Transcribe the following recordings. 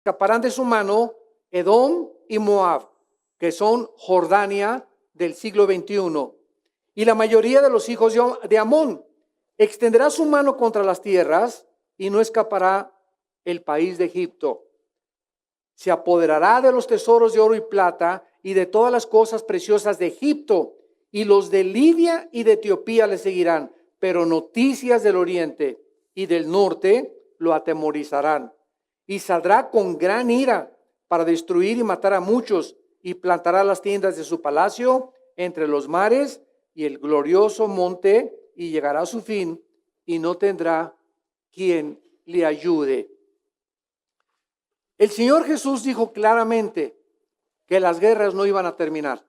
escaparán de su mano Edom y Moab, que son Jordania del siglo XXI. Y la mayoría de los hijos de Amón extenderá su mano contra las tierras y no escapará el país de Egipto. Se apoderará de los tesoros de oro y plata y de todas las cosas preciosas de Egipto, y los de Libia y de Etiopía le seguirán, pero noticias del oriente y del norte lo atemorizarán. Y saldrá con gran ira para destruir y matar a muchos, y plantará las tiendas de su palacio entre los mares y el glorioso monte, y llegará a su fin, y no tendrá quien le ayude. El Señor Jesús dijo claramente que las guerras no iban a terminar.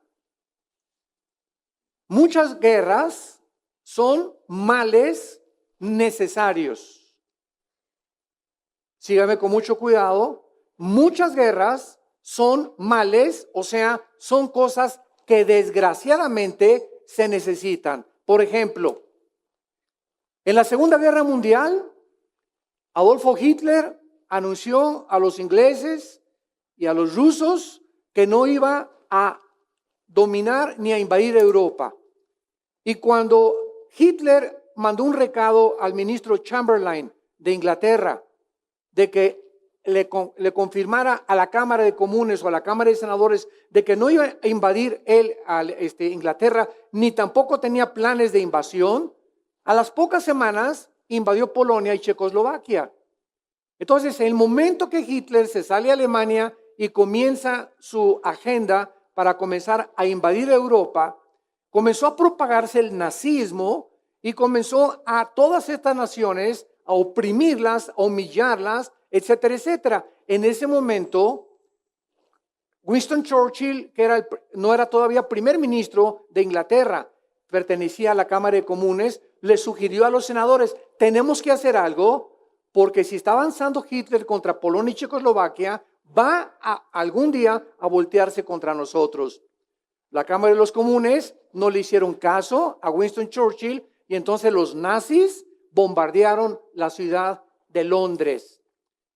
Muchas guerras son males necesarios. Sígame con mucho cuidado. Muchas guerras son males, o sea, son cosas que desgraciadamente se necesitan. Por ejemplo, en la Segunda Guerra Mundial, Adolfo Hitler anunció a los ingleses y a los rusos que no iba a dominar ni a invadir Europa. Y cuando Hitler mandó un recado al ministro Chamberlain de Inglaterra de que le confirmara a la Cámara de Comunes o a la Cámara de Senadores de que no iba a invadir él a Inglaterra, ni tampoco tenía planes de invasión, a las pocas semanas invadió Polonia y Checoslovaquia. Entonces, en el momento que Hitler se sale a Alemania y comienza su agenda para comenzar a invadir Europa, comenzó a propagarse el nazismo y comenzó a todas estas naciones a oprimirlas, a humillarlas, etcétera, etcétera. En ese momento, Winston Churchill, que no era todavía primer ministro de Inglaterra, pertenecía a la Cámara de Comunes, le sugirió a los senadores, tenemos que hacer algo, porque si está avanzando Hitler contra Polonia y Checoslovaquia, va algún día a voltearse contra nosotros. La Cámara de los Comunes no le hicieron caso a Winston Churchill y entonces los nazis bombardearon la ciudad de Londres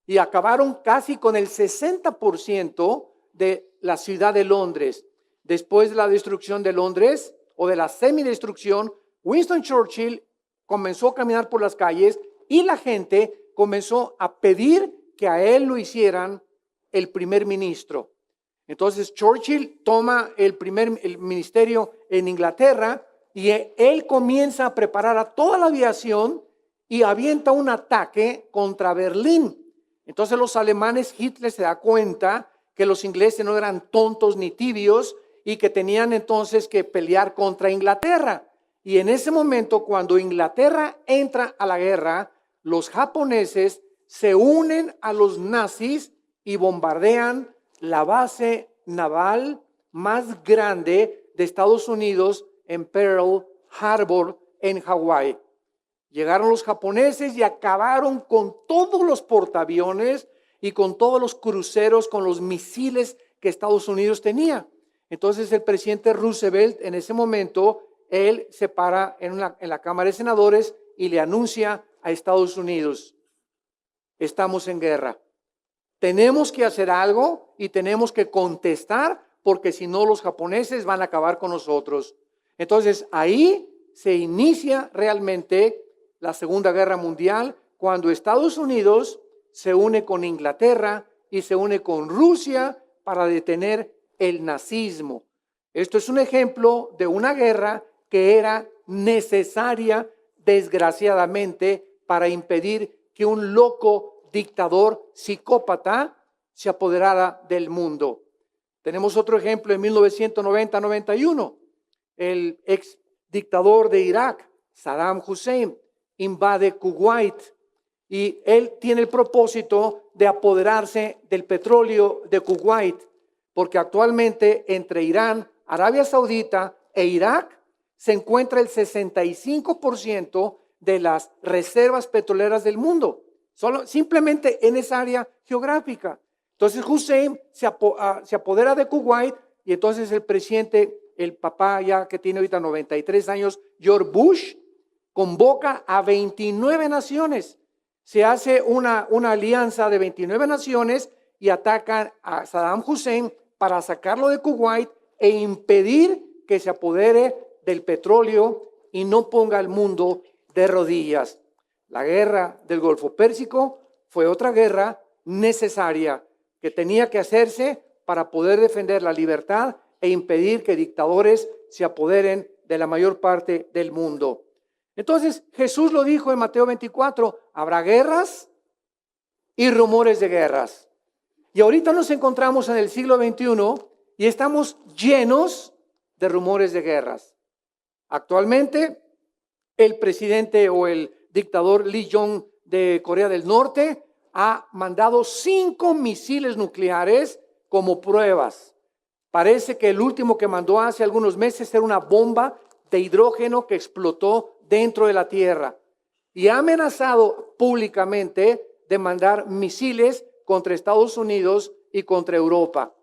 y acabaron casi con el 60% de la ciudad de Londres. Después de la destrucción de Londres o de la semidestrucción, Winston Churchill comenzó a caminar por las calles y la gente comenzó a pedir que a él lo hicieran el primer ministro. Entonces Churchill toma el ministerio en Inglaterra y él comienza a preparar a toda la aviación y avienta un ataque contra Berlín. Entonces los alemanes, Hitler se da cuenta que los ingleses no eran tontos ni tibios y que tenían entonces que pelear contra Inglaterra. Y en ese momento, cuando Inglaterra entra a la guerra, los japoneses se unen a los nazis y bombardean la base naval más grande de Estados Unidos en Pearl Harbor, en Hawái. Llegaron los japoneses y acabaron con todos los portaaviones y con todos los cruceros, con los misiles que Estados Unidos tenía. Entonces el presidente Roosevelt, en ese momento, él se para en la Cámara de Senadores y le anuncia a Estados Unidos, estamos en guerra. Tenemos que hacer algo y tenemos que contestar porque si no los japoneses van a acabar con nosotros. Entonces ahí se inicia realmente la Segunda Guerra Mundial cuando Estados Unidos se une con Inglaterra y se une con Rusia para detener el nazismo. Esto es un ejemplo de una guerra que era necesaria, desgraciadamente, para impedir que un loco dictador psicópata se apoderara del mundo. Tenemos otro ejemplo en 1990-91. El ex dictador de Irak, Saddam Hussein, invade Kuwait y él tiene el propósito de apoderarse del petróleo de Kuwait, porque actualmente entre Irán, Arabia Saudita e Irak se encuentra el 65% de las reservas petroleras del mundo, simplemente en esa área geográfica. Entonces Hussein se apodera de Kuwait y entonces el presidente, el papá ya que tiene ahorita 93 años, George Bush, convoca a 29 naciones. Se hace una alianza de 29 naciones y atacan a Saddam Hussein para sacarlo de Kuwait e impedir que se apodere del petróleo y no ponga al mundo de rodillas. La guerra del Golfo Pérsico fue otra guerra necesaria que tenía que hacerse para poder defender la libertad e impedir que dictadores se apoderen de la mayor parte del mundo. Entonces Jesús lo dijo en Mateo 24, habrá guerras y rumores de guerras. Y ahorita nos encontramos en el siglo XXI y estamos llenos de rumores de guerras. Actualmente, el presidente o el dictador Lee Jong de Corea del Norte ha mandado 5 misiles nucleares como pruebas. Parece que el último que mandó hace algunos meses era una bomba de hidrógeno que explotó dentro de la Tierra. Y ha amenazado públicamente de mandar misiles contra Estados Unidos y contra Europa.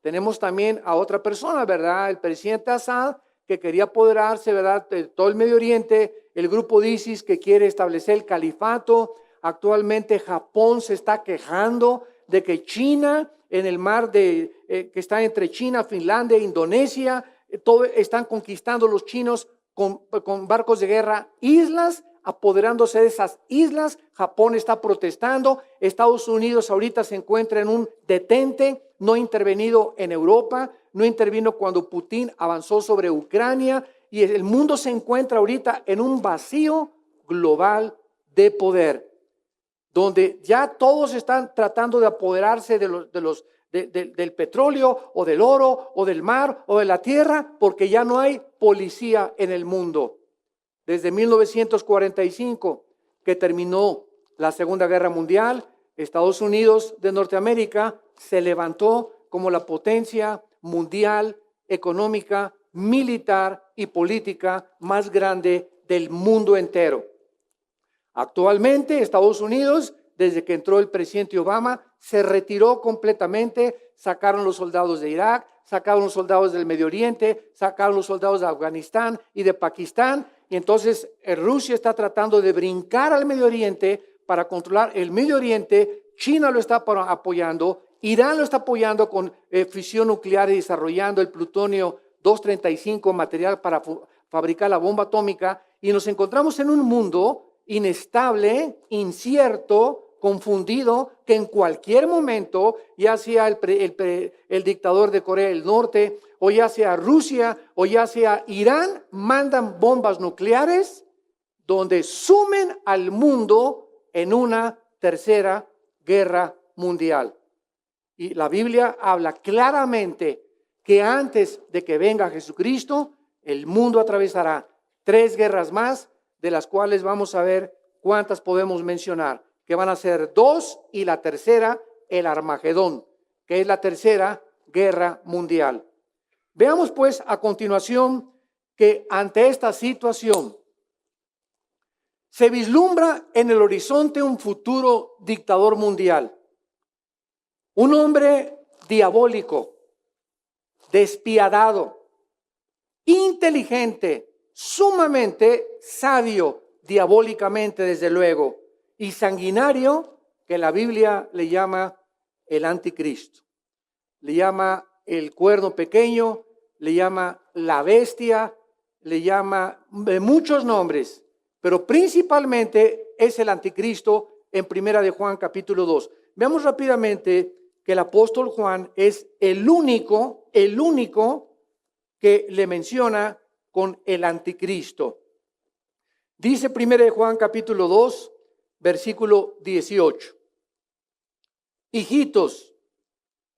Tenemos también a otra persona, ¿verdad? El presidente Assad, que quería apoderarse, ¿verdad?, de todo el Medio Oriente, el grupo de ISIS que quiere establecer el califato. Actualmente Japón se está quejando de que China, en el mar que está entre China, Finlandia e Indonesia, están conquistando los chinos con barcos de guerra islas, apoderándose de esas islas. Japón está protestando. Estados Unidos ahorita se encuentra en un detente, no ha intervenido en Europa, no intervino cuando Putin avanzó sobre Ucrania, y el mundo se encuentra ahorita en un vacío global de poder, donde ya todos están tratando de apoderarse del petróleo o del oro o del mar o de la tierra, porque ya no hay policía en el mundo. Desde 1945, que terminó la Segunda Guerra Mundial, Estados Unidos de Norteamérica se levantó como la potencia mundial, económica, militar y política más grande del mundo entero. Actualmente, Estados Unidos, desde que entró el presidente Obama, se retiró completamente. Sacaron los soldados de Irak, sacaron los soldados del Medio Oriente, sacaron los soldados de Afganistán y de Pakistán. Y entonces Rusia está tratando de brincar al Medio Oriente para controlar el Medio Oriente. China lo está apoyando, Irán lo está apoyando con fisión nuclear y desarrollando el plutonio 235, material para fabricar la bomba atómica. Y nos encontramos en un mundo inestable, incierto, confundido, que en cualquier momento, ya sea el dictador de Corea del Norte, o ya sea Rusia, o ya sea Irán, mandan bombas nucleares donde sumen al mundo en una tercera guerra mundial. Y la Biblia habla claramente que antes de que venga Jesucristo, el mundo atravesará 3 guerras más, de las cuales vamos a ver cuántas podemos mencionar, que van a ser 2, y la tercera, el Armagedón, que es la tercera guerra mundial. Veamos pues a continuación que ante esta situación se vislumbra en el horizonte un futuro dictador mundial, un hombre diabólico, despiadado, inteligente, sumamente sabio, diabólicamente desde luego, y sanguinario, que la Biblia le llama el anticristo, le llama el cuerno pequeño, le llama la bestia, le llama de muchos nombres, pero principalmente es el anticristo en Primera de Juan capítulo 2. Veamos rápidamente que el apóstol Juan es el único que le menciona con el anticristo. Dice Primera de Juan capítulo 2, versículo 18. Hijitos,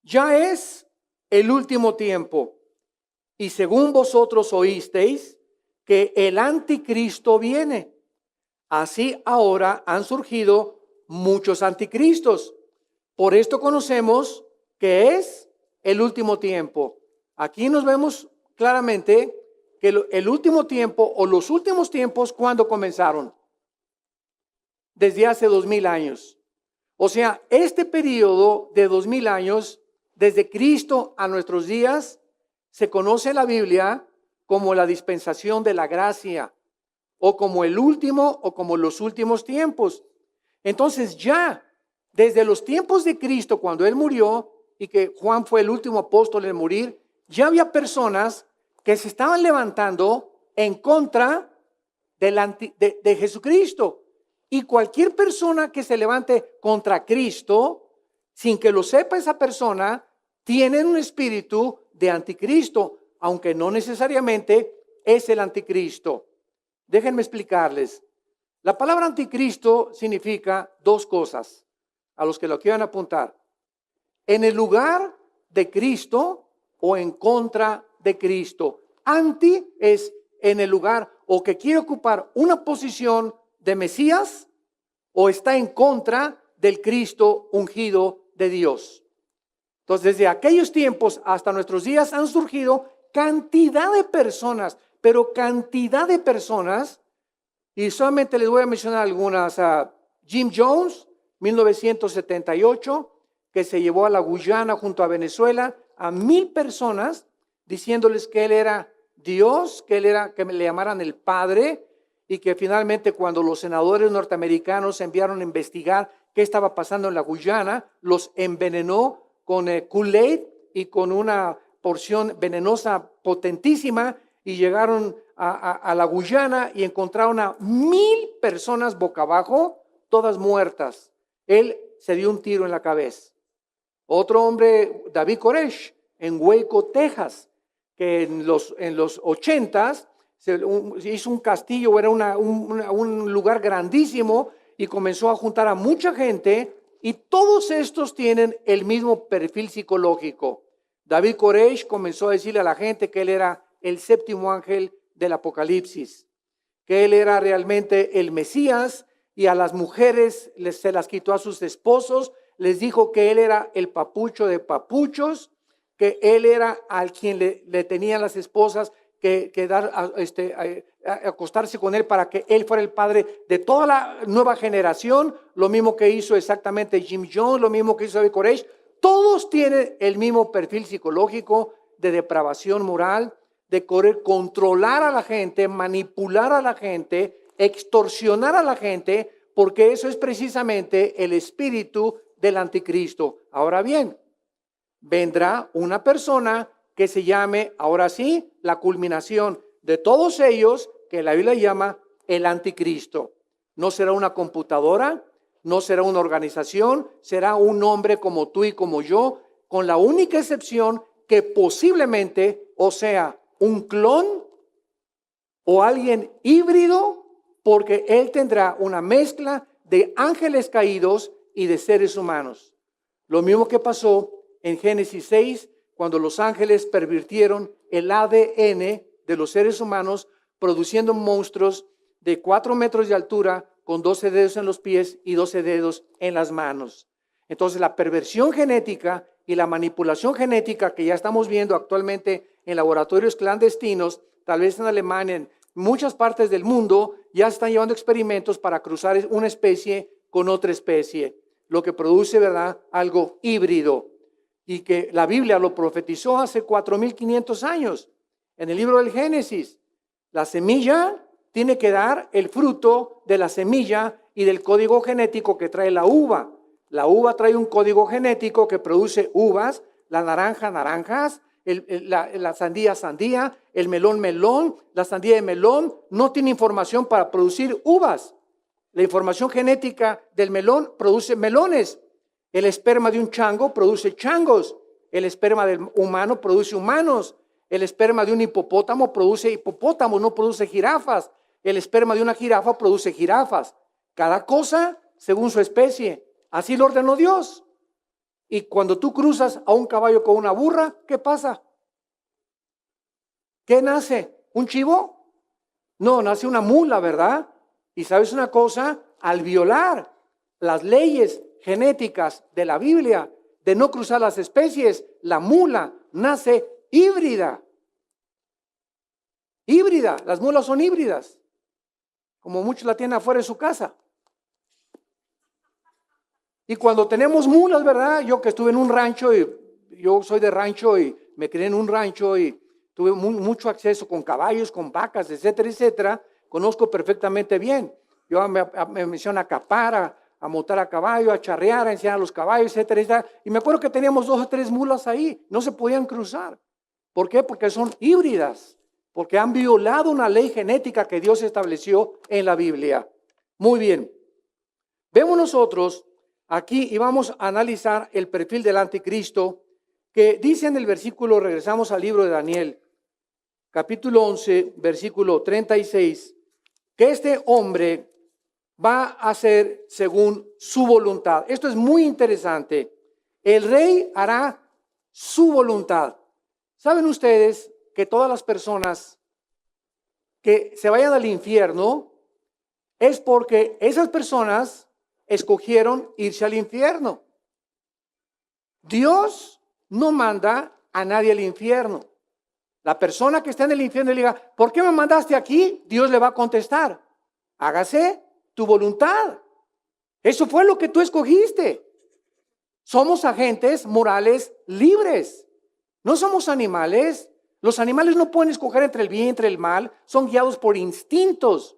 ya es el último tiempo, y según vosotros oísteis que el anticristo viene, así ahora han surgido muchos anticristos. Por esto conocemos que es el último tiempo. Aquí nos vemos claramente que el último tiempo o los últimos tiempos, ¿cuándo comenzaron? Desde hace 2000 años. O sea, este periodo de 2000 años, desde Cristo a nuestros días, se conoce en la Biblia como la dispensación de la gracia, o como el último o como los últimos tiempos. Entonces ya desde los tiempos de Cristo, cuando Él murió, y que Juan fue el último apóstol en morir, ya había personas que se estaban levantando en contra de Jesucristo. Y cualquier persona que se levante contra Cristo, sin que lo sepa esa persona, tiene un espíritu de anticristo, aunque no necesariamente es el anticristo. Déjenme explicarles. La palabra anticristo significa dos cosas, a los que lo quieran apuntar: en el lugar de Cristo o en contra de Cristo. Anti es en el lugar, o que quiere ocupar una posición de Mesías, o está en contra del Cristo ungido de Dios. Entonces, desde aquellos tiempos hasta nuestros días han surgido cantidad de personas, pero cantidad de personas, y solamente les voy a mencionar algunas. Jim Jones, 1978, que se llevó a la Guyana junto a Venezuela a 1,000 personas, diciéndoles que él era Dios, que le llamaran el Padre, y que finalmente, cuando los senadores norteamericanos enviaron a investigar qué estaba pasando en la Guyana, los envenenó con Kool-Aid y con una porción venenosa potentísima, y llegaron a la Guyana y encontraron a 1,000 personas boca abajo, todas muertas. Él se dio un tiro en la cabeza. Otro hombre, David Koresh, en Waco, Texas, que en los 80s hizo un castillo, era un lugar grandísimo, y comenzó a juntar a mucha gente, y todos estos tienen el mismo perfil psicológico. David Koresh comenzó a decirle a la gente que él era el séptimo ángel del Apocalipsis, que él era realmente el Mesías, y a las mujeres se las quitó a sus esposos, les dijo que él era el papucho de papuchos, que él era al quien le tenían las esposas que acostarse con él para que él fuera el padre de toda la nueva generación. Lo mismo que hizo exactamente Jim Jones, lo mismo que hizo David Koresh. Todos tienen el mismo perfil psicológico de depravación moral, de querer controlar a la gente, manipular a la gente, extorsionar a la gente, porque eso es precisamente el espíritu del anticristo. Ahora bien, vendrá una persona que se llame, ahora sí, la culminación de todos ellos, que la Biblia llama el anticristo. No será una computadora, no será una organización, será un hombre como tú y como yo, con la única excepción que posiblemente, o sea, un clon o alguien híbrido, porque él tendrá una mezcla de ángeles caídos y de seres humanos. Lo mismo que pasó en Génesis 6, cuando los ángeles pervirtieron el ADN de los seres humanos, produciendo monstruos de 4 metros de altura, con 12 dedos en los pies y 12 dedos en las manos. Entonces, la perversión genética y la manipulación genética que ya estamos viendo actualmente en laboratorios clandestinos, tal vez en Alemania, en muchas partes del mundo, ya están llevando experimentos para cruzar una especie con otra especie, lo que produce, ¿verdad?, algo híbrido, y que la Biblia lo profetizó hace 4,500 años en el libro del Génesis. La semilla tiene que dar el fruto de la semilla y del código genético que trae la uva. La uva trae un código genético que produce uvas, la naranja, naranjas, la sandía, sandía, el melón, melón. La sandía de melón no tiene información para producir uvas. La información genética del melón produce melones. El esperma de un chango produce changos. El esperma del humano produce humanos. El esperma de un hipopótamo produce hipopótamos, no produce jirafas. El esperma de una jirafa produce jirafas. Cada cosa según su especie. Así lo ordenó Dios. Y cuando tú cruzas a un caballo con una burra, ¿qué pasa? ¿Qué nace? ¿Un chivo? No, nace una mula, ¿verdad? Y sabes una cosa, al violar las leyes genéticas de la Biblia, de no cruzar las especies, la mula nace híbrida. Híbrida, las mulas son híbridas, como muchos la tienen afuera de su casa. Y cuando tenemos mulas, ¿verdad? Yo que estuve en un rancho, y yo soy de rancho y me crié en un rancho y tuve mucho acceso con caballos, con vacas, etcétera, etcétera. Conozco perfectamente bien. Yo me menciono a capar, a montar a caballo, a charrear, a enseñar a los caballos, etcétera, etcétera. Y me acuerdo que teníamos 2 o 3 mulas ahí, no se podían cruzar. ¿Por qué? Porque son híbridas, porque han violado una ley genética que Dios estableció en la Biblia. Muy bien, vemos nosotros aquí y vamos a analizar el perfil del anticristo que dice en el versículo, regresamos al libro de Daniel, capítulo 11, versículo 36, que este hombre va a hacer según su voluntad. Esto es muy interesante. El rey hará su voluntad. ¿Saben ustedes que todas las personas que se vayan al infierno es porque esas personas escogieron irse al infierno? Dios no manda a nadie al infierno. La persona que está en el infierno y le diga, ¿por qué me mandaste aquí? Dios le va a contestar, hágase tu voluntad. Eso fue lo que tú escogiste. Somos agentes morales libres. No somos animales. Los animales no pueden escoger entre el bien y entre el mal. Son guiados por instintos.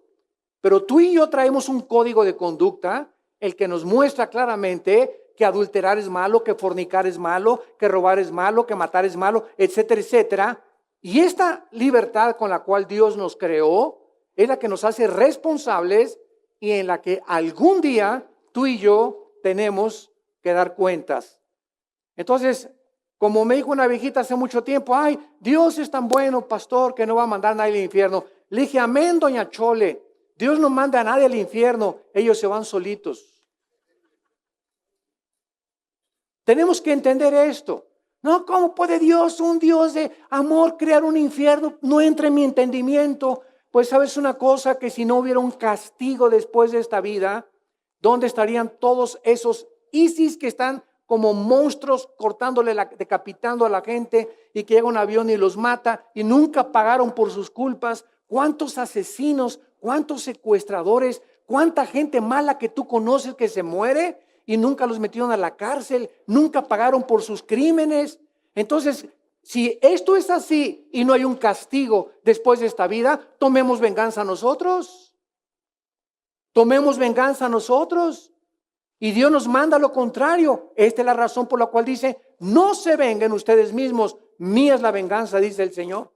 Pero tú y yo traemos un código de conducta, el que nos muestra claramente que adulterar es malo, que fornicar es malo, que robar es malo, que matar es malo, etcétera, etcétera. Y esta libertad con la cual Dios nos creó es la que nos hace responsables y en la que algún día tú y yo tenemos que dar cuentas. Entonces, como me dijo una viejita hace mucho tiempo, ay, Dios es tan bueno, pastor, que no va a mandar a nadie al infierno. Le dije, amén, doña Chole, Dios no manda a nadie al infierno, ellos se van solitos. Tenemos que entender esto. No, ¿cómo puede Dios, un Dios de amor, crear un infierno? No entra en mi entendimiento. Pues sabes una cosa, que si no hubiera un castigo después de esta vida, ¿dónde estarían todos esos ISIS que están como monstruos decapitando a la gente y que llega un avión y los mata y nunca pagaron por sus culpas? ¿Cuántos asesinos, cuántos secuestradores, cuánta gente mala que tú conoces que se muere y nunca los metieron a la cárcel, nunca pagaron por sus crímenes? Entonces, si esto es así y no hay un castigo después de esta vida, tomemos venganza nosotros. Tomemos venganza nosotros. Y Dios nos manda lo contrario. Esta es la razón por la cual dice, no se vengan ustedes mismos, mía es la venganza, dice el Señor.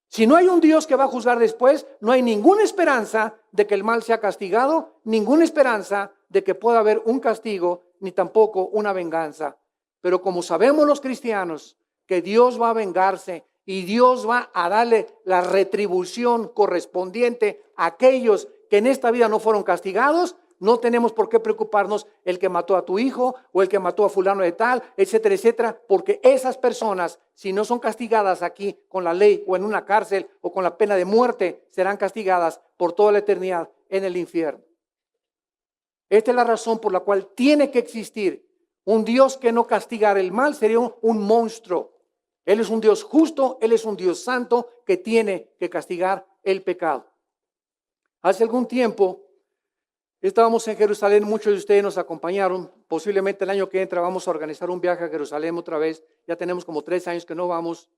Si no hay un Dios que va a juzgar después, no hay ninguna esperanza de que el mal sea castigado, ninguna esperanza de que pueda haber un castigo, ni tampoco una venganza. Pero como sabemos los cristianos que Dios va a vengarse y Dios va a darle la retribución correspondiente a aquellos que en esta vida no fueron castigados, no tenemos por qué preocuparnos el que mató a tu hijo o el que mató a fulano de tal, etcétera, etcétera, porque esas personas, si no son castigadas aquí con la ley o en una cárcel o con la pena de muerte, serán castigadas por toda la eternidad en el infierno. Esta es la razón por la cual tiene que existir un Dios que no castigara el mal, sería un monstruo. Él es un Dios justo, Él es un Dios santo que tiene que castigar el pecado. Hace algún tiempo estábamos en Jerusalén, muchos de ustedes nos acompañaron, posiblemente el año que entra vamos a organizar un viaje a Jerusalén otra vez, ya tenemos como 3 años que no vamos,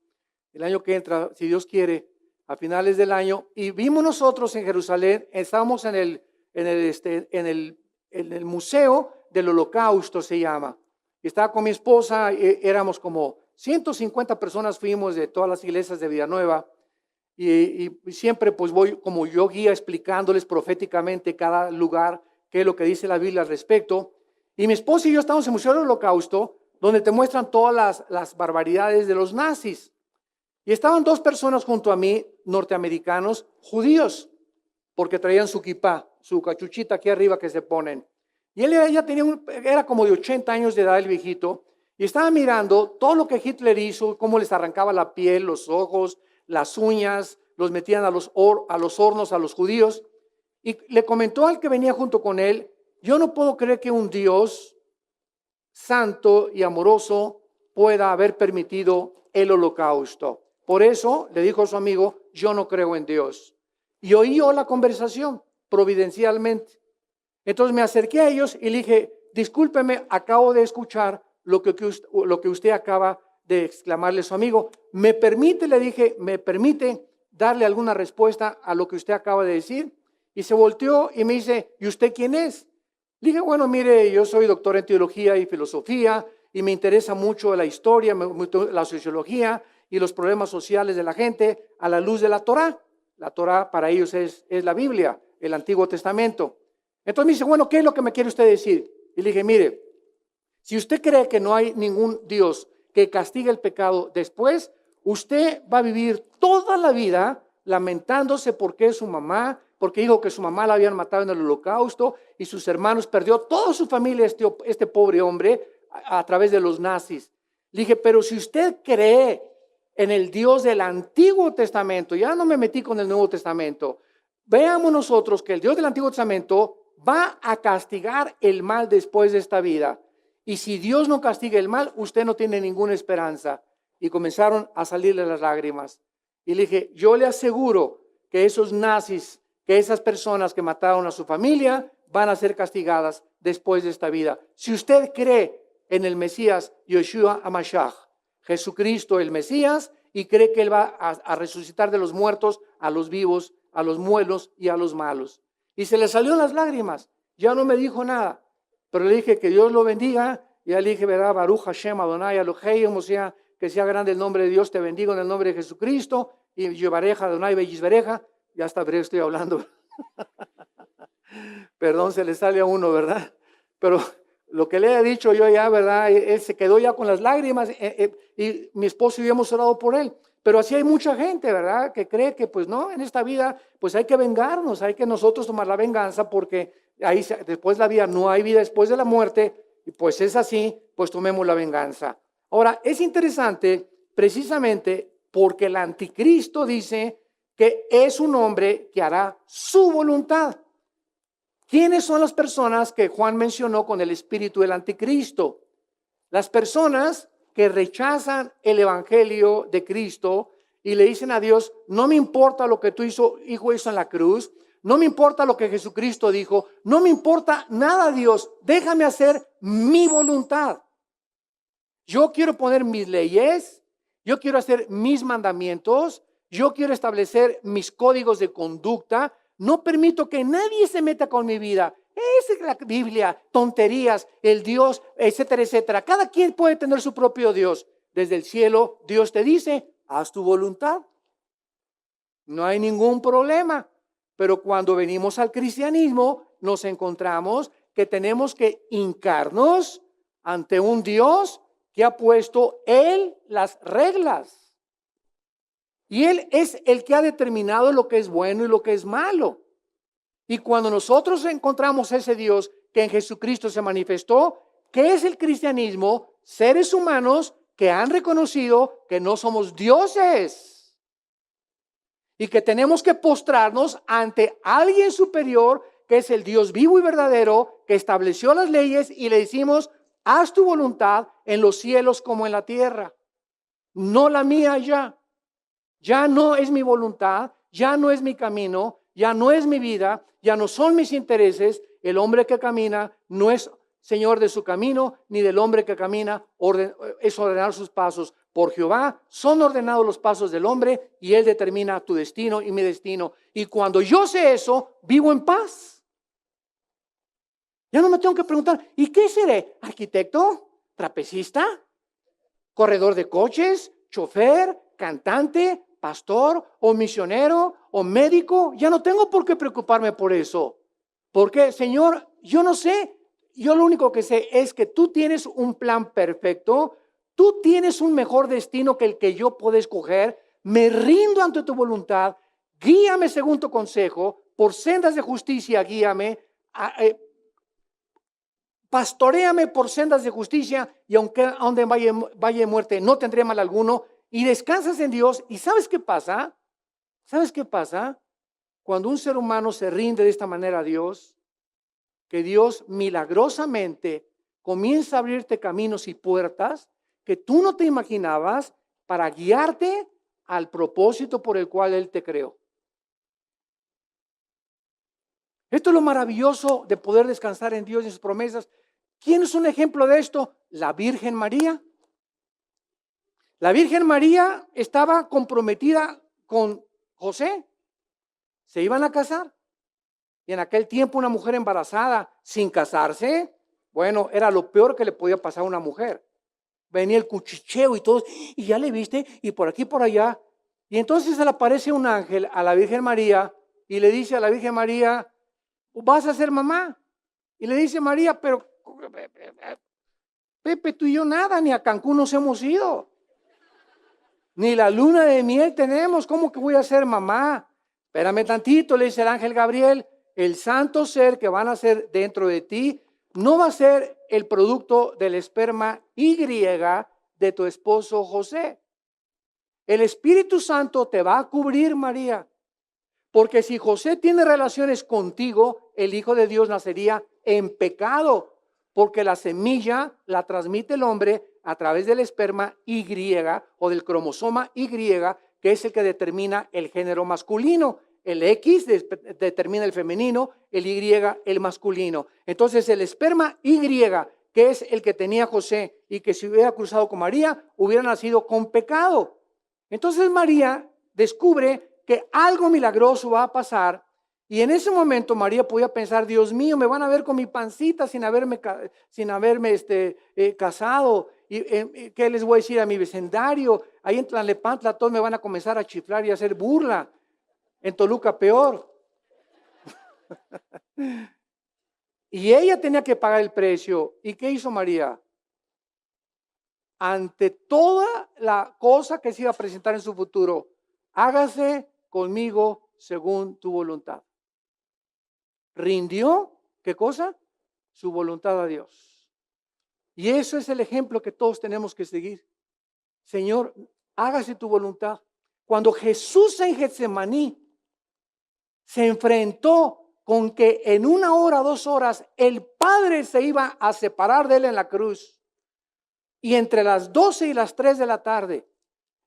el año que entra, si Dios quiere, a finales del año, y vimos nosotros en Jerusalén, estábamos en el Museo del Holocausto se llama, estaba con mi esposa, éramos como 150 personas, fuimos de todas las iglesias de Villanueva, y siempre pues voy como yo guía explicándoles proféticamente cada lugar, qué es lo que dice la Biblia al respecto. Y mi esposa y yo estamos en el Museo del Holocausto, donde te muestran todas las barbaridades de los nazis. Y estaban 2 personas junto a mí, norteamericanos, judíos, porque traían su kipá, su cachuchita aquí arriba que se ponen. Y él ya era como de 80 años de edad el viejito, y estaba mirando todo lo que Hitler hizo, cómo les arrancaba la piel, los ojos, las uñas, los metían a los hornos a los judíos. Y le comentó al que venía junto con él, yo no puedo creer que un Dios santo y amoroso pueda haber permitido el holocausto. Por eso le dijo a su amigo, yo no creo en Dios. Y oí yo la conversación providencialmente. Entonces me acerqué a ellos y le dije, discúlpeme, acabo de escuchar lo que usted acaba de exclamarle a su amigo. ¿Me permite, le dije, me permite darle alguna respuesta a lo que usted acaba de decir? Y se volteó y me dice, ¿y usted quién es? Le dije, bueno, mire, yo soy doctor en teología y filosofía y me interesa mucho la historia, la sociología y los problemas sociales de la gente a la luz de la Torá. La Torá para ellos es la Biblia, el Antiguo Testamento. Entonces me dice, bueno, ¿qué es lo que me quiere usted decir? Y le dije, mire, si usted cree que no hay ningún Dios que castigue el pecado después, usted va a vivir toda la vida lamentándose porque su mamá, porque dijo que su mamá la habían matado en el holocausto y sus hermanos, perdió toda su familia, este pobre hombre, a través de los nazis. Le dije, pero si usted cree en el Dios del Antiguo Testamento, ya no me metí con el Nuevo Testamento, veamos nosotros que el Dios del Antiguo Testamento va a castigar el mal después de esta vida. Y si Dios no castiga el mal, usted no tiene ninguna esperanza. Y comenzaron a salirle las lágrimas. Y le dije, yo le aseguro que esos nazis, que esas personas que mataron a su familia, van a ser castigadas después de esta vida. Si usted cree en el Mesías, Yeshua HaMashiach, Jesucristo el Mesías, y cree que Él va a resucitar de los muertos a los vivos, a los buenos y a los malos. Y se le salieron las lágrimas. Ya no me dijo nada. Pero le dije que Dios lo bendiga. Y ya le dije, ¿verdad? Baruch Hashem Adonai Elohim, o sea, que sea grande el nombre de Dios, te bendigo en el nombre de Jesucristo. Y Yevareja Adonai Beyisbereja. Ya hasta hebreo estoy hablando. Perdón, se le sale a uno, ¿verdad? Pero lo que le he dicho yo ya, ¿verdad? Él se quedó ya con las lágrimas y mi esposo y yo hemos orado por él. Pero así hay mucha gente, ¿verdad? Que cree que pues no, en esta vida pues hay que vengarnos, hay que nosotros tomar la venganza porque ahí después de la vida no hay vida después de la muerte y pues es así, pues tomemos la venganza. Ahora, es interesante precisamente porque el anticristo dice que es un hombre que hará su voluntad. ¿Quiénes son las personas que Juan mencionó con el espíritu del anticristo? Las personas que rechazan el evangelio de Cristo y le dicen a Dios, no me importa lo que tu hijo hizo en la cruz, no me importa lo que Jesucristo dijo, no me importa nada, Dios, déjame hacer mi voluntad. Yo quiero poner mis leyes, yo quiero hacer mis mandamientos, yo quiero establecer mis códigos de conducta, no permito que nadie se meta con mi vida. Esa es la Biblia, tonterías, el Dios, etcétera, etcétera. Cada quien puede tener su propio Dios. Desde el cielo, Dios te dice, haz tu voluntad. No hay ningún problema. Pero cuando venimos al cristianismo, nos encontramos que tenemos que hincarnos ante un Dios que ha puesto Él las reglas. Y Él es el que ha determinado lo que es bueno y lo que es malo. Y cuando nosotros encontramos ese Dios que en Jesucristo se manifestó, ¿qué es el cristianismo? Seres humanos que han reconocido que no somos dioses y que tenemos que postrarnos ante alguien superior que es el Dios vivo y verdadero que estableció las leyes y le decimos, haz tu voluntad en los cielos como en la tierra, no la mía ya. Ya no es mi voluntad, ya no es mi camino, ya no es mi vida, ya no son mis intereses. El hombre que camina no es señor de su camino, ni del hombre que camina es ordenar sus pasos. Por Jehová son ordenados los pasos del hombre y Él determina tu destino y mi destino. Y cuando yo sé eso, vivo en paz. Ya no me tengo que preguntar, ¿y qué seré? ¿Arquitecto? ¿Trapecista? ¿Corredor de coches? ¿Chofer? ¿Cantante? ¿Pastor? ¿O misionero? ¿O médico? Ya no tengo por qué preocuparme por eso. Porque, Señor, yo no sé. Yo lo único que sé es que tú tienes un plan perfecto. Tú tienes un mejor destino que el que yo puedo escoger. Me rindo ante tu voluntad. Guíame según tu consejo. Por sendas de justicia, guíame. Pastoréame por sendas de justicia y aunque a donde vaya de muerte no tendré mal alguno. Y descansas en Dios. ¿Y sabes qué pasa? ¿Sabes qué pasa? Cuando un ser humano se rinde de esta manera a Dios, que Dios milagrosamente comienza a abrirte caminos y puertas que tú no te imaginabas para guiarte al propósito por el cual Él te creó. Esto es lo maravilloso de poder descansar en Dios y en sus promesas. ¿Quién es un ejemplo de esto? La Virgen María. La Virgen María estaba comprometida con José. Se iban a casar. Y en aquel tiempo una mujer embarazada sin casarse, bueno, era lo peor que le podía pasar a una mujer. Venía el cuchicheo y todo, y ya le viste, y por aquí, por allá. Y entonces se le aparece un ángel a la Virgen María y le dice a la Virgen María, vas a ser mamá. Y le dice María, pero Pepe, tú y yo nada, ni a Cancún nos hemos ido. Ni la luna de miel tenemos, ¿cómo que voy a ser mamá? Espérame tantito, le dice el ángel Gabriel, el santo ser que van a ser dentro de ti no va a ser el producto del esperma Y de tu esposo José. El Espíritu Santo te va a cubrir, María, porque si José tiene relaciones contigo, el Hijo de Dios nacería en pecado, porque la semilla la transmite el hombre a través del esperma Y o del cromosoma Y, que es el que determina el género masculino. El X determina el femenino, el Y el masculino. Entonces el esperma Y, que es el que tenía José y que si hubiera cruzado con María, hubiera nacido con pecado. Entonces María descubre que algo milagroso va a pasar. Y en ese momento María podía pensar, Dios mío, me van a ver con mi pancita sin haberme casado. ¿Y qué les voy a decir a mi vecindario? Ahí en Tlalnepantla todos me van a comenzar a chiflar y a hacer burla. En Toluca peor. Y ella tenía que pagar el precio. ¿Y qué hizo María? Ante toda la cosa que se iba a presentar en su futuro, hágase conmigo según tu voluntad. Rindió, ¿qué cosa? Su voluntad a Dios. Y eso es el ejemplo que todos tenemos que seguir. Señor, hágase tu voluntad. Cuando Jesús en Getsemaní se enfrentó con que en 1 hora, 2 horas, el Padre se iba a separar de él en la cruz. Y entre las 12 y las 3 de la tarde,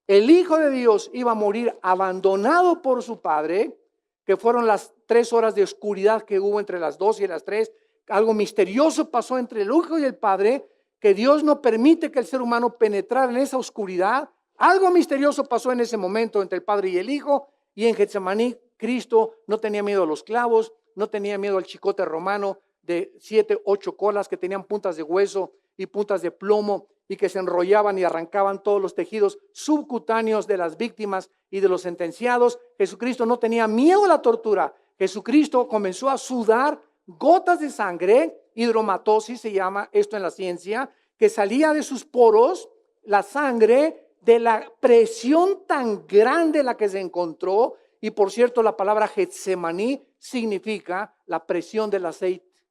el Hijo de Dios iba a morir abandonado por su Padre, que fueron las 3 horas de oscuridad que hubo entre las 12 y las 3. Algo misterioso pasó entre el Hijo y el Padre, que Dios no permite que el ser humano penetrara en esa oscuridad. Algo misterioso pasó en ese momento entre el Padre y el Hijo, y en Getsemaní Cristo no tenía miedo a los clavos, no tenía miedo al chicote romano de 7, 8 colas que tenían puntas de hueso y puntas de plomo y que se enrollaban y arrancaban todos los tejidos subcutáneos de las víctimas y de los sentenciados. Jesucristo no tenía miedo a la tortura. Jesucristo comenzó a sudar gotas de sangre, hidromatosis se llama esto en la ciencia, que salía de sus poros la sangre de la presión tan grande en la que se encontró. Y por cierto, la palabra Getsemaní significa la presión del aceite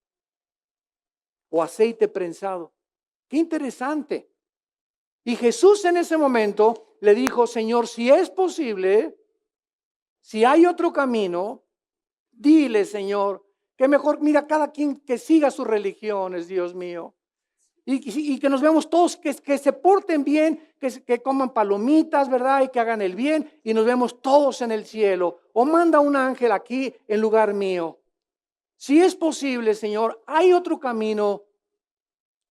o aceite prensado. Qué interesante. Y Jesús en ese momento le dijo, Señor, si es posible, si hay otro camino, dile, Señor, que mejor, mira, cada quien que siga sus religiones, Dios mío. Y que nos veamos todos, que se porten bien, que coman palomitas, ¿verdad? Y que hagan el bien y nos vemos todos en el cielo. O manda un ángel aquí en lugar mío. Si es posible, Señor, hay otro camino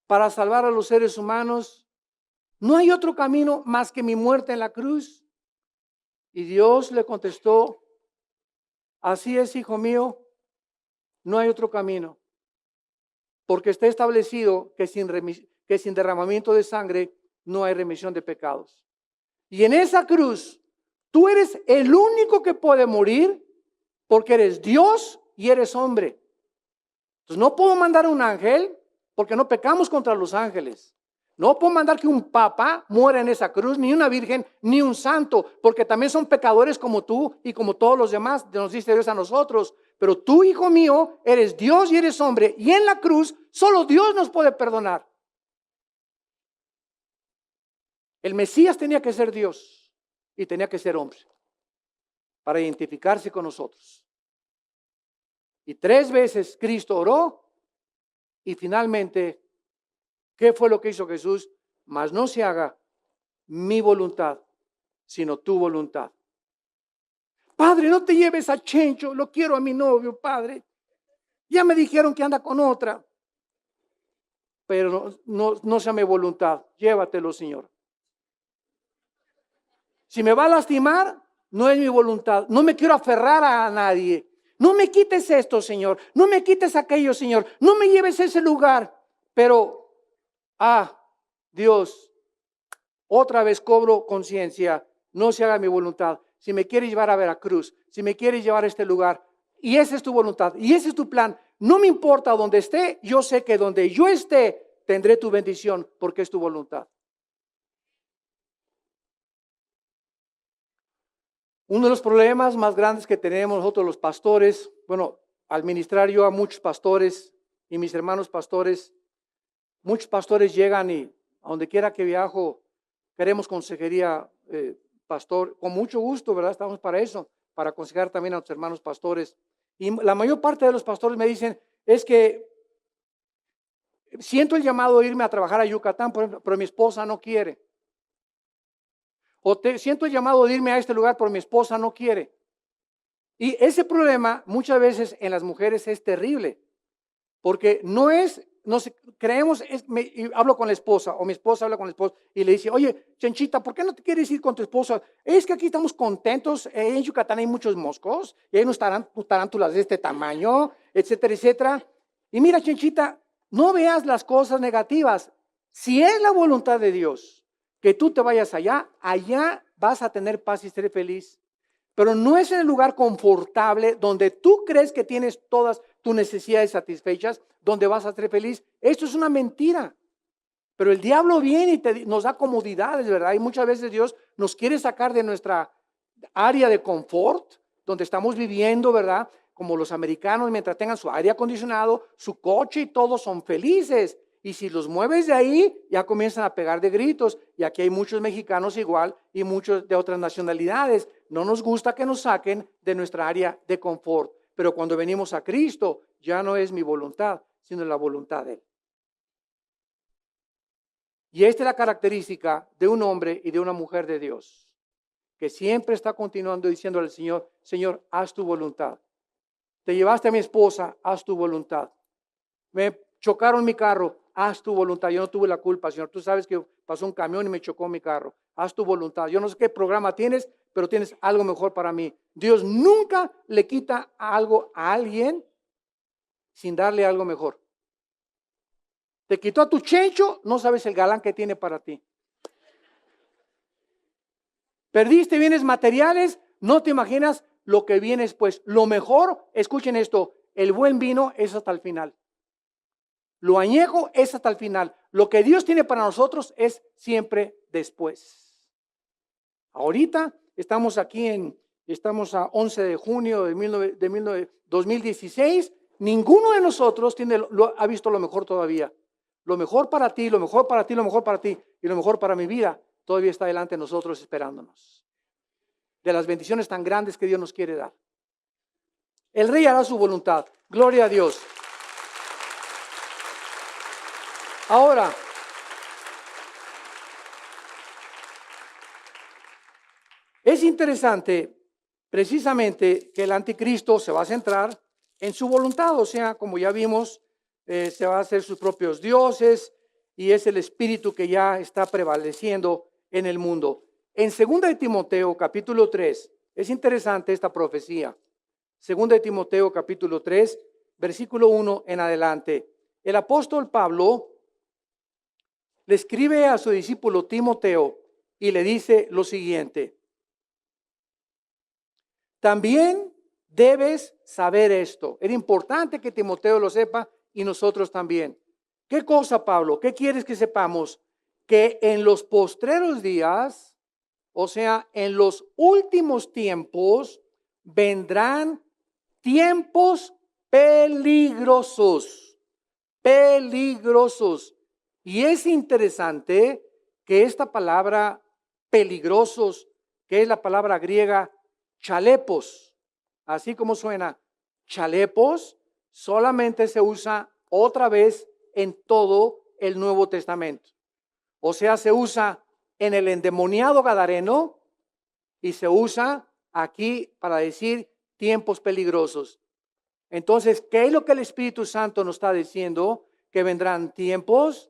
para salvar a los seres humanos. No hay otro camino más que mi muerte en la cruz. Y Dios le contestó, así es, hijo mío, no hay otro camino. Porque está establecido que sin derramamiento de sangre no hay remisión de pecados. Y en esa cruz, tú eres el único que puede morir porque eres Dios y eres hombre. Entonces no puedo mandar a un ángel porque no pecamos contra los ángeles. No puedo mandar que un papa muera en esa cruz, ni una virgen, ni un santo, porque también son pecadores como tú y como todos los demás, nos dice Dios a nosotros. Pero tú, hijo mío, eres Dios y eres hombre, y en la cruz solo Dios nos puede perdonar. El Mesías tenía que ser Dios y tenía que ser hombre para identificarse con nosotros. Y 3 veces Cristo oró y finalmente, ¿qué fue lo que hizo Jesús? Mas no se haga mi voluntad, sino tu voluntad. Padre, no te lleves a Chencho, lo quiero a mi novio, Padre. Ya me dijeron que anda con otra. Pero no sea mi voluntad, llévatelo, Señor. Si me va a lastimar, no es mi voluntad. No me quiero aferrar a nadie. No me quites esto, Señor. No me quites aquello, Señor. No me lleves a ese lugar. Pero, Dios, otra vez cobro conciencia. No se haga mi voluntad. Si me quieres llevar a Veracruz, si me quieres llevar a este lugar, y esa es tu voluntad, y ese es tu plan, no me importa dónde esté, yo sé que donde yo esté, tendré tu bendición, porque es tu voluntad. Uno de los problemas más grandes que tenemos nosotros los pastores, bueno, al ministrar yo a muchos pastores y mis hermanos pastores, muchos pastores llegan y a donde quiera que viajo, queremos consejería, pastor, con mucho gusto, ¿verdad? Estamos para eso, para aconsejar también a nuestros hermanos pastores. Y la mayor parte de los pastores me dicen, es que siento el llamado de irme a trabajar a Yucatán, por ejemplo, pero mi esposa no quiere. Siento el llamado de irme a este lugar, pero mi esposa no quiere. Y ese problema muchas veces en las mujeres es terrible, porque creemos, hablo con la esposa o mi esposa habla con la esposa y le dice, oye, Chanchita, ¿por qué no te quieres ir con tu esposa? Es que aquí estamos contentos, en Yucatán hay muchos moscos y hay unos tarántulas de este tamaño, etcétera, etcétera. Y mira, Chanchita, no veas las cosas negativas. Si es la voluntad de Dios que tú te vayas allá vas a tener paz y ser feliz. Pero no es en el lugar confortable donde tú crees que tienes todas tus necesidades satisfechas, donde vas a ser feliz. Esto es una mentira. Pero el diablo viene y nos da comodidades, ¿verdad? Y muchas veces Dios nos quiere sacar de nuestra área de confort, donde estamos viviendo, ¿verdad? Como los americanos, mientras tengan su aire acondicionado, su coche y todo, son felices. Y si los mueves de ahí, ya comienzan a pegar de gritos. Y aquí hay muchos mexicanos igual y muchos de otras nacionalidades. No nos gusta que nos saquen de nuestra área de confort. Pero cuando venimos a Cristo, ya no es mi voluntad, sino la voluntad de Él. Y esta es la característica de un hombre y de una mujer de Dios, que siempre está continuando diciéndole al Señor, Señor, haz tu voluntad. Te llevaste a mi esposa, haz tu voluntad. Me chocaron mi carro, haz tu voluntad. Yo no tuve la culpa, Señor. Tú sabes que pasó un camión y me chocó mi carro. Haz tu voluntad. Yo no sé qué programa tienes, pero tienes algo mejor para mí. Dios nunca le quita algo a alguien sin darle algo mejor. Te quitó a tu chencho, no sabes el galán que tiene para ti. Perdiste bienes materiales, no te imaginas lo que viene después. Lo mejor, escuchen esto, el buen vino es hasta el final. Lo añejo es hasta el final. Lo que Dios tiene para nosotros es siempre después. Ahorita estamos estamos a 11 de junio de 2016. Ninguno de nosotros ha visto lo mejor todavía. Lo mejor para ti, lo mejor para ti, lo mejor para ti y lo mejor para mi vida todavía está delante de nosotros esperándonos. De las bendiciones tan grandes que Dios nos quiere dar. El Rey hará su voluntad. Gloria a Dios. Ahora, es interesante precisamente que el anticristo se va a centrar en su voluntad, o sea, como ya vimos, se va a hacer sus propios dioses y es el espíritu que ya está prevaleciendo en el mundo. En 2 de Timoteo capítulo 3, es interesante esta profecía. 2 de Timoteo capítulo 3, versículo 1 en adelante. El apóstol Pablo le escribe a su discípulo Timoteo y le dice lo siguiente. También debes saber esto. Era importante que Timoteo lo sepa y nosotros también. ¿Qué cosa, Pablo? ¿Qué quieres que sepamos? Que en los postreros días, o sea, en los últimos tiempos, vendrán tiempos peligrosos. Peligrosos. Y es interesante que esta palabra peligrosos, que es la palabra griega chalepos, así como suena, chalepos, solamente se usa otra vez en todo el Nuevo Testamento. O sea, se usa en el endemoniado gadareno y se usa aquí para decir tiempos peligrosos. Entonces, ¿qué es lo que el Espíritu Santo nos está diciendo? Que vendrán tiempos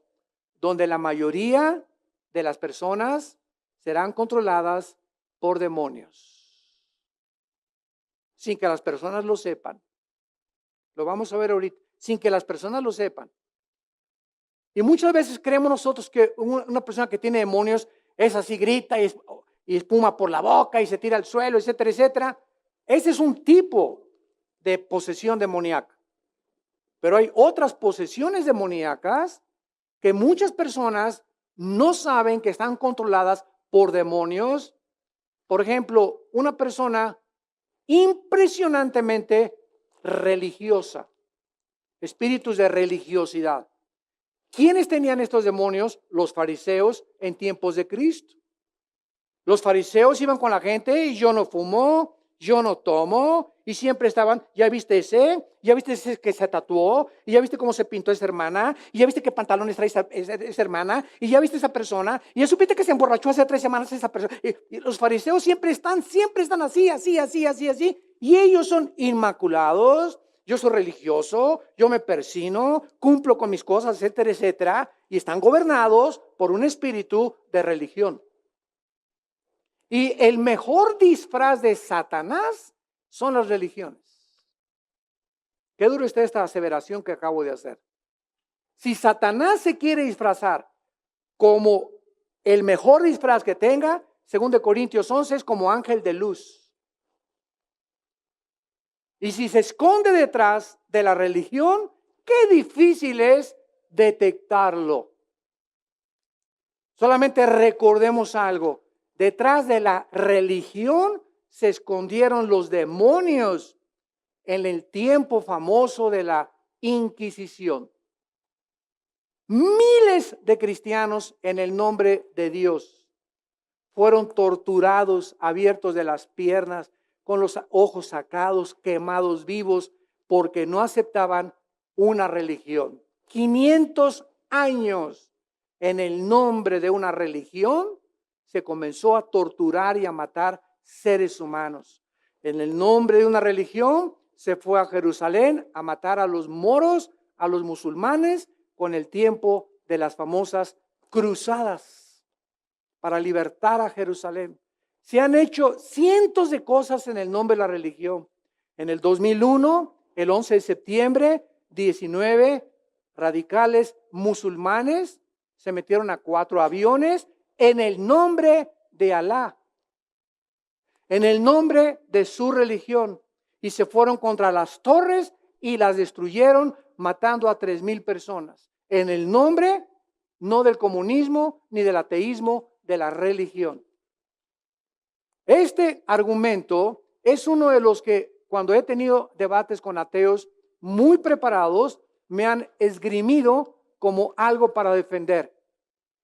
donde la mayoría de las personas serán controladas por demonios. sin que las personas lo sepan. Lo vamos a ver ahorita, sin que las personas lo sepan. Y muchas veces creemos nosotros que una persona que tiene demonios es así, grita y espuma por la boca y se tira al suelo, etcétera, etcétera. Ese es un tipo de posesión demoníaca. Pero hay otras posesiones demoníacas que muchas personas no saben que están controladas por demonios. Por ejemplo, una persona impresionantemente religiosa, espíritus de religiosidad. ¿Quiénes tenían estos demonios? Los fariseos en tiempos de Cristo. Los fariseos iban con la gente y yo no fumo, yo no tomo, y siempre estaban, ya viste ese que se tatuó, y ya viste cómo se pintó esa hermana, y ya viste qué pantalones trae esa hermana, y ya viste esa persona, y ya supiste que se emborrachó hace 3 semanas esa persona. Y los fariseos siempre están así, y ellos son inmaculados. Yo soy religioso, yo me persino, cumplo con mis cosas, etcétera, etcétera, y están gobernados por un espíritu de religión. Y el mejor disfraz de Satanás son las religiones. Qué duro está esta aseveración que acabo de hacer. Si Satanás se quiere disfrazar como el mejor disfraz que tenga, según de Corintios 11, es como ángel de luz. Y si se esconde detrás de la religión, qué difícil es detectarlo. Solamente recordemos algo. Detrás de la religión se escondieron los demonios en el tiempo famoso de la Inquisición. Miles de cristianos en el nombre de Dios fueron torturados, abiertos de las piernas, con los ojos sacados, quemados vivos, porque no aceptaban una religión. 500 años en el nombre de una religión se comenzó a torturar y a matar seres humanos. En el nombre de una religión se fue a Jerusalén a matar a los moros, a los musulmanes, con el tiempo de las famosas cruzadas para libertar a Jerusalén. Se han hecho cientos de cosas en el nombre de la religión. En el 2001, el 11 de septiembre, 19 radicales musulmanes se metieron a 4 aviones en el nombre de Alá, en el nombre de su religión, y se fueron contra las torres y las destruyeron, matando a 3,000 personas. En el nombre no del comunismo ni del ateísmo, de la religión. Este argumento es uno de los que, cuando he tenido debates con ateos muy preparados, me han esgrimido como algo para defender.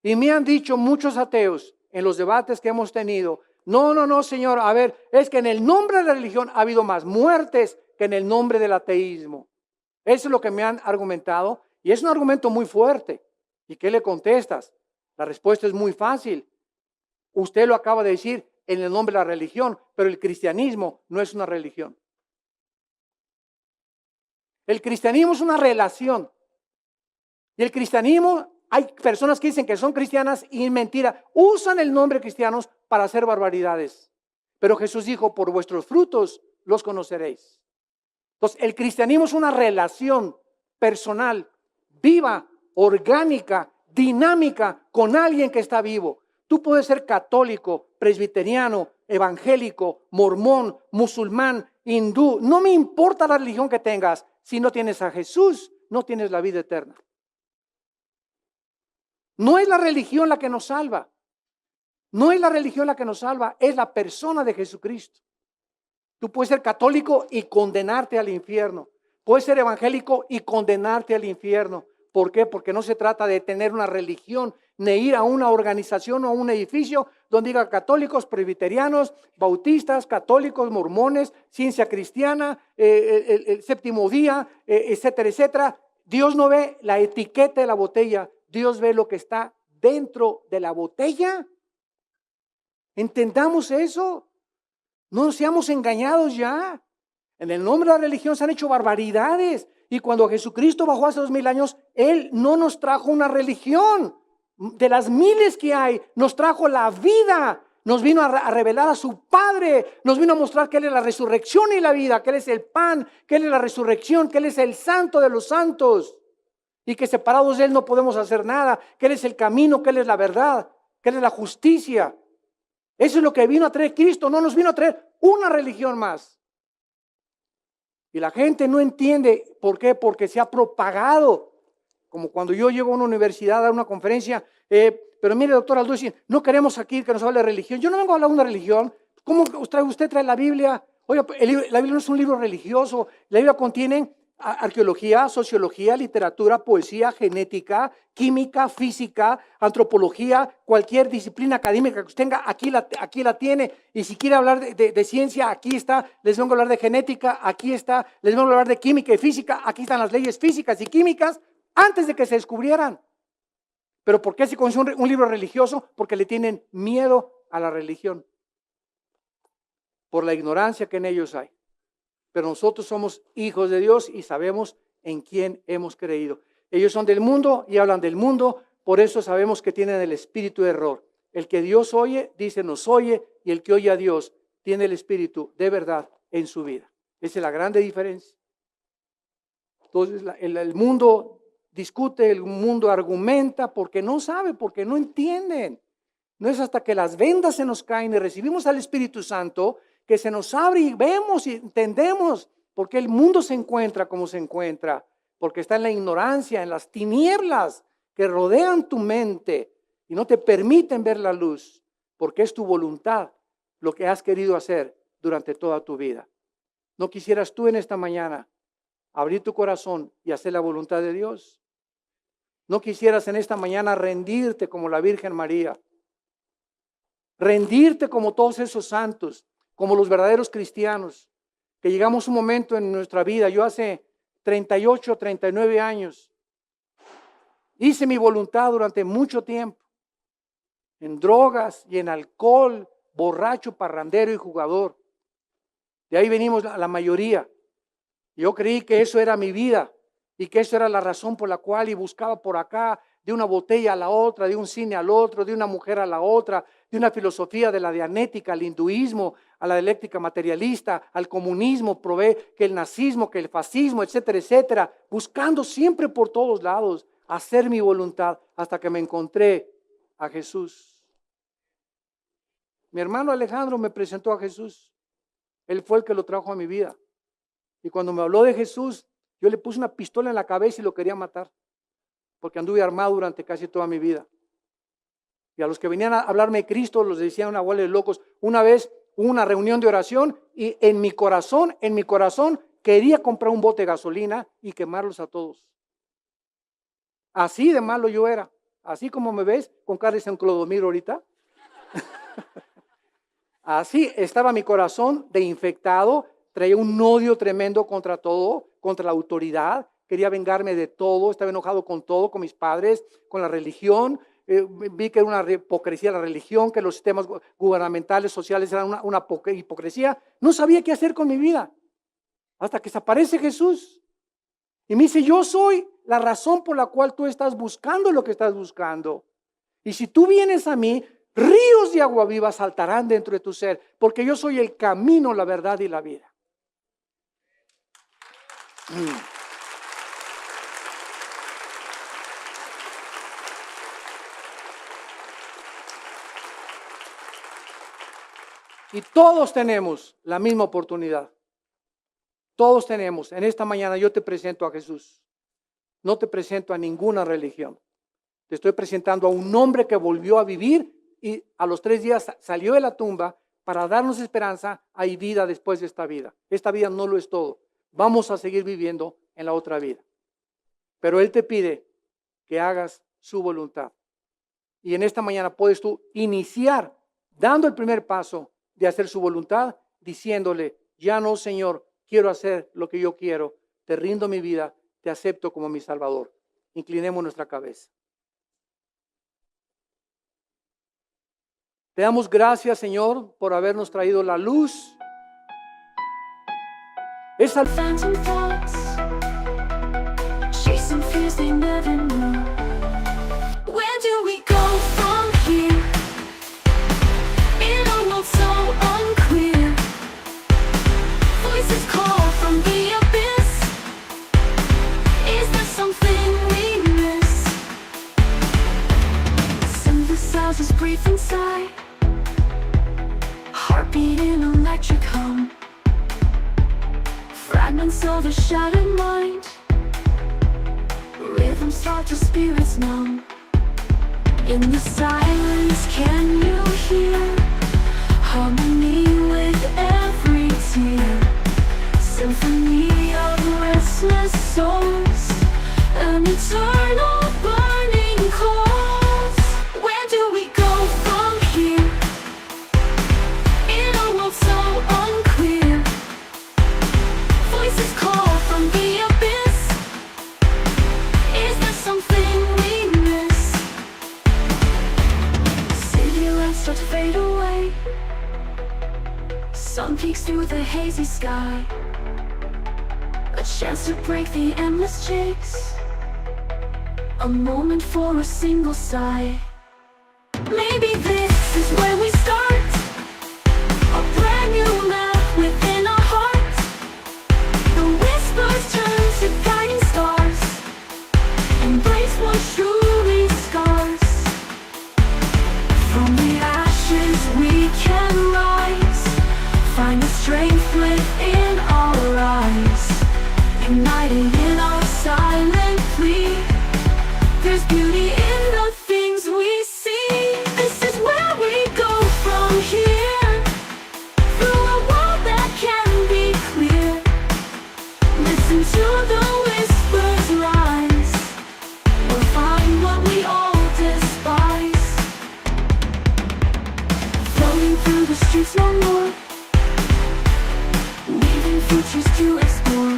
Y me han dicho muchos ateos en los debates que hemos tenido: no, señor, a ver, es que en el nombre de la religión ha habido más muertes que en el nombre del ateísmo. Eso es lo que me han argumentado, y es un argumento muy fuerte. ¿Y qué le contestas? La respuesta es muy fácil. Usted lo acaba de decir, en el nombre de la religión, pero el cristianismo no es una religión. El cristianismo es una relación. Y el cristianismo, hay personas que dicen que son cristianas y es mentira. Usan el nombre cristianos para hacer barbaridades. Pero Jesús dijo: por vuestros frutos los conoceréis. Entonces, el cristianismo es una relación personal, viva, orgánica, dinámica, con alguien que está vivo. Tú puedes ser católico, presbiteriano, evangélico, mormón, musulmán, hindú. No me importa la religión que tengas. Si no tienes a Jesús, no tienes la vida eterna. No es la religión la que nos salva. No es la religión la que nos salva, es la persona de Jesucristo. Tú puedes ser católico y condenarte al infierno. Puedes ser evangélico y condenarte al infierno. ¿Por qué? Porque no se trata de tener una religión, ni ir a una organización o a un edificio donde diga católicos, presbiterianos, bautistas, católicos, mormones, ciencia cristiana, el séptimo día, etcétera, etcétera. Dios no ve la etiqueta de la botella, Dios ve lo que está dentro de la botella. Entendamos eso. No seamos engañados ya. En el nombre de la religión se han hecho barbaridades. Y cuando Jesucristo bajó hace 2000 años, Él no nos trajo una religión. De las miles que hay, nos trajo la vida. nos vino a revelar a su Padre, nos vino a mostrar que Él es la resurrección y la vida, que Él es el pan, que Él es la resurrección, que Él es el santo de los santos y que separados de Él no podemos hacer nada, que Él es el camino, que Él es la verdad, que Él es la justicia. Eso es lo que vino a traer Cristo, no nos vino a traer una religión más. Y la gente no entiende por qué, porque se ha propagado. Como cuando yo llego a una universidad a dar una conferencia, pero mire, doctor Alducin, no queremos aquí que nos hable de religión. Yo no vengo a hablar de una religión. ¿Cómo usted trae la Biblia? Oiga, la Biblia no es un libro religioso. La Biblia contiene arqueología, sociología, literatura, poesía, genética, química, física, antropología, cualquier disciplina académica que usted tenga, aquí la tiene. Y si quiere hablar de ciencia, aquí está. Les vengo a hablar de genética, aquí está. Les vengo a hablar de química y física, aquí están las leyes físicas y químicas antes de que se descubrieran. ¿Pero por qué se conoce un libro religioso? Porque le tienen miedo a la religión, por la ignorancia que en ellos hay. Pero nosotros somos hijos de Dios y sabemos en quién hemos creído. Ellos son del mundo y hablan del mundo, por eso sabemos que tienen el espíritu de error. El que Dios oye, dice nos oye, y el que oye a Dios tiene el espíritu de verdad en su vida. Esa es la grande diferencia. Entonces el mundo discute, el mundo argumenta porque no sabe, porque no entienden. No es hasta que las vendas se nos caen y recibimos al Espíritu Santo que se nos abre y vemos y entendemos por qué el mundo se encuentra como se encuentra, porque está en la ignorancia, en las tinieblas que rodean tu mente y no te permiten ver la luz, porque es tu voluntad lo que has querido hacer durante toda tu vida. ¿No quisieras tú en esta mañana abrir tu corazón y hacer la voluntad de Dios? ¿No quisieras en esta mañana rendirte como la Virgen María? Rendirte como todos esos santos, como los verdaderos cristianos, que llegamos a un momento en nuestra vida. Yo hace 38, 39 años hice mi voluntad durante mucho tiempo, en drogas y en alcohol, borracho, parrandero y jugador. De ahí venimos la mayoría. Yo creí que eso era mi vida y que eso era la razón por la cual y buscaba por acá, de una botella a la otra, de un cine al otro, de una mujer a la otra, de una filosofía de la dianética al hinduismo, a la dialéctica materialista, al comunismo, probé que el nazismo, que el fascismo, etcétera, etcétera, buscando siempre por todos lados hacer mi voluntad hasta que me encontré a Jesús. Mi hermano Alejandro me presentó a Jesús. Él fue el que lo trajo a mi vida. Y cuando me habló de Jesús, yo le puse una pistola en la cabeza y lo quería matar, porque anduve armado durante casi toda mi vida. Y a los que venían a hablarme de Cristo, los decían una bola de locos. Una vez hubo una reunión de oración y en mi corazón, quería comprar un bote de gasolina y quemarlos a todos. Así de malo yo era. Así como me ves, con cara de San Clodomiro ahorita. Así estaba mi corazón de infectado. Traía un odio tremendo contra todo, contra la autoridad. Quería vengarme de todo, estaba enojado con todo, con mis padres, con la religión. Vi que era una hipocresía la religión, que los sistemas gubernamentales, sociales eran una hipocresía. No sabía qué hacer con mi vida. Hasta que se aparece Jesús. Y me dice, yo soy la razón por la cual tú estás buscando lo que estás buscando. Y si tú vienes a mí, ríos de agua viva saltarán dentro de tu ser, porque yo soy el camino, la verdad y la vida. Y todos tenemos la misma oportunidad. Todos tenemos. En esta mañana yo te presento a Jesús. No te presento a ninguna religión. Te estoy presentando a un hombre que volvió a vivir y a los 3 días salió de la tumba para darnos esperanza. Hay vida después de esta vida. Esta vida no lo es todo. Vamos a seguir viviendo en la otra vida. Pero Él te pide que hagas su voluntad. Y en esta mañana puedes tú iniciar dando el primer paso de hacer su voluntad, diciéndole, ya no, Señor, quiero hacer lo que yo quiero. Te rindo mi vida, te acepto como mi Salvador. Inclinemos nuestra cabeza. Te damos gracias, Señor, por habernos traído la luz. Esa Phantom thoughts, chasing fears they never knew. Where do we go from here? dance of a shattered mind. Rhythms start to spirits numb. In the silence, can you hear harmony with every tear? Symphony of restless souls, an eternal burning cause. Where do we go from here? In a world so unclear, voices call from the abyss. Is there something we miss? City lights start to fade away. Sun peeks through the hazy sky. A chance to break the endless chase. A moment for a single sigh. Maybe this is where we start. A brand new map within our hearts. The whispers turn to guiding stars. Embrace what truly scars. From the ashes we can rise. Find the strength within our eyes. United in our silent plea. There's beauty in the things we see. This is where we go from here. Through a world that can be clear. Listen to the whispers rise. We'll find what we all despise. Floating through the streets no more. Leaving futures to explore.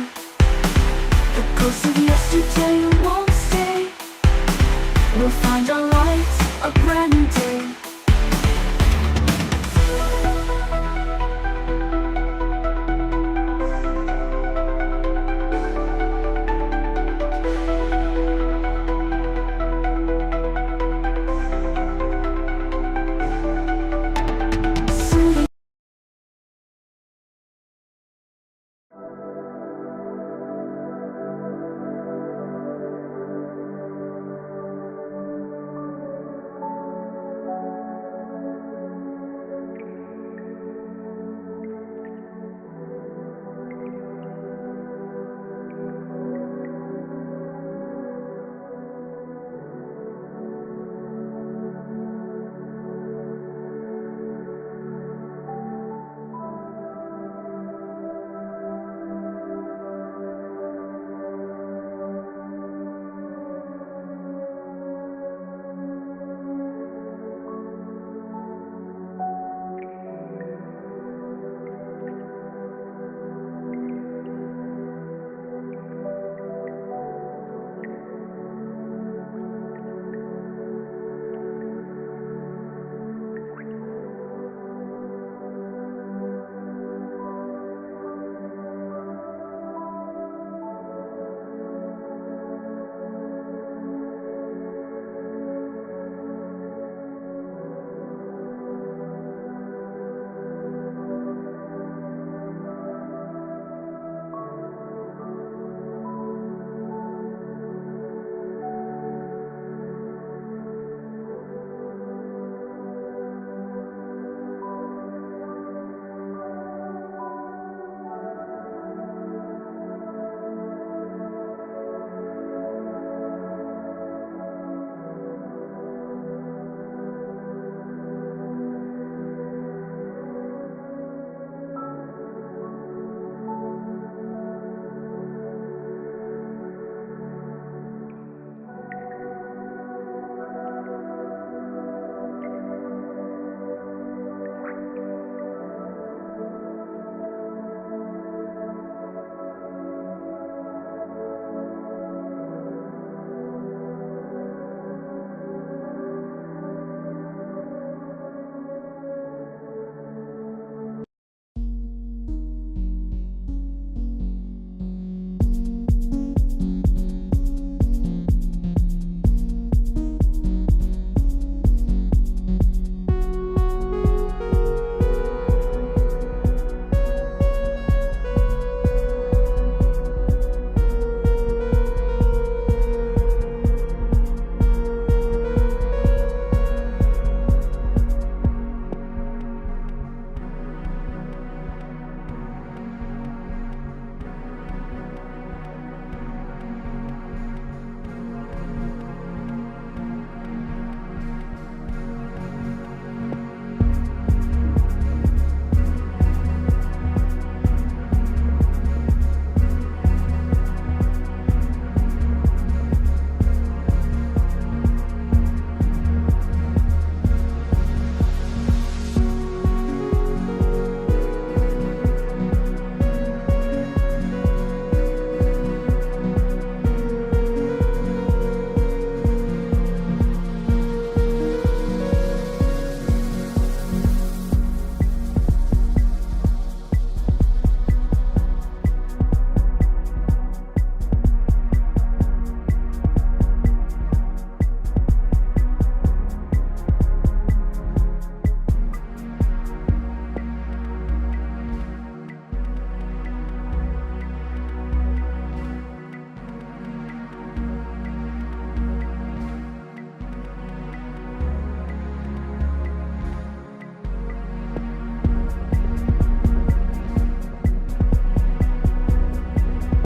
The ghosts of